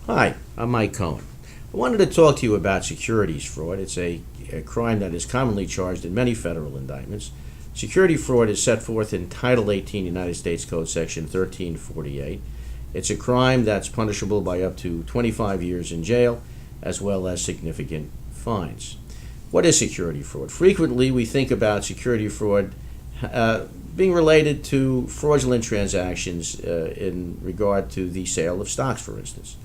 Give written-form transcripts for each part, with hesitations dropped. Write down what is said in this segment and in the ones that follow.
Hi, I'm Mike Cohen. I wanted to talk to you about securities fraud. It's a crime that is commonly charged in many federal indictments. Security fraud is set forth in Title 18 United States Code Section 1348. It's a crime that's punishable by up to 25 years in jail, as well as significant fines. What is security fraud? Frequently, we think about security fraud being related to fraudulent transactions in regard to the sale of stocks, for instance.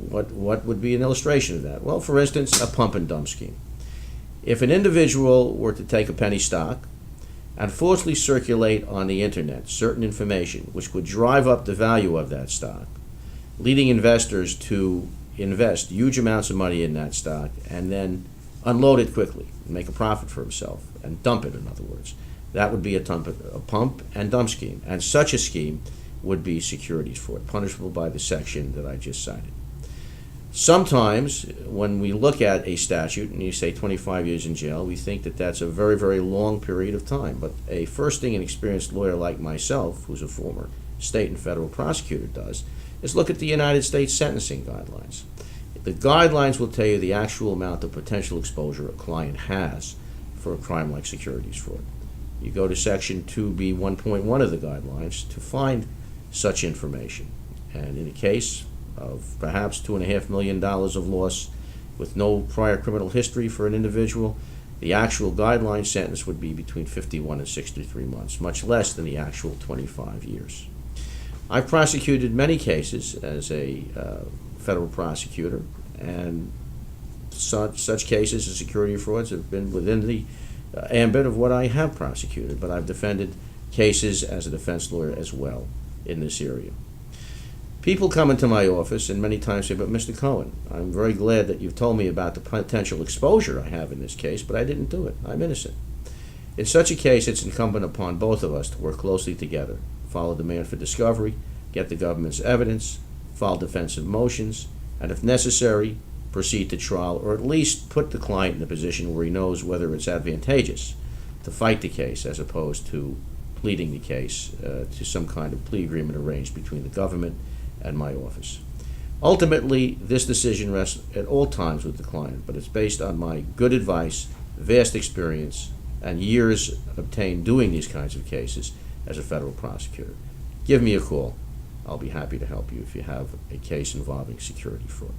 What would be an illustration of that? Well, for instance, a pump and dump scheme. If an individual were to take a penny stock and falsely circulate on the internet certain information which would drive up the value of that stock, leading investors to invest huge amounts of money in that stock and then unload it quickly, make a profit for himself, and dump it, in other words, that would be a pump and dump scheme. And such a scheme would be securities fraud, punishable by the section that I just cited. Sometimes when we look at a statute and you say 25 years in jail, we think that that's a very, very long period of time. But a first-thing and experienced lawyer like myself, who's a former state and federal prosecutor, does, is look at the United States sentencing guidelines. The guidelines will tell you the actual amount of potential exposure a client has for a crime like securities fraud. You go to Section 2B 1.1 of the guidelines to find such information. And in a case of perhaps $2.5 million of loss with no prior criminal history for an individual, the actual guideline sentence would be between 51 and 63 months, much less than the actual 25 years. I've prosecuted many cases as a federal prosecutor, and such cases of security frauds have been within the ambit of what I have prosecuted, but I've defended cases as a defense lawyer as well in this area. People come into my office and many times say, but Mr. Cohen, I'm very glad that you've told me about the potential exposure I have in this case, but I didn't do it. I'm innocent. In such a case, it's incumbent upon both of us to work closely together, follow demand for discovery, get the government's evidence, file defensive motions, and if necessary, proceed to trial, or at least put the client in a position where he knows whether it's advantageous to fight the case as opposed to pleading the case to some kind of plea agreement arranged between the government and my office. Ultimately, this decision rests at all times with the client, but it's based on my good advice, vast experience, and years obtained doing these kinds of cases as a federal prosecutor. Give me a call. I'll be happy to help you if you have a case involving security fraud.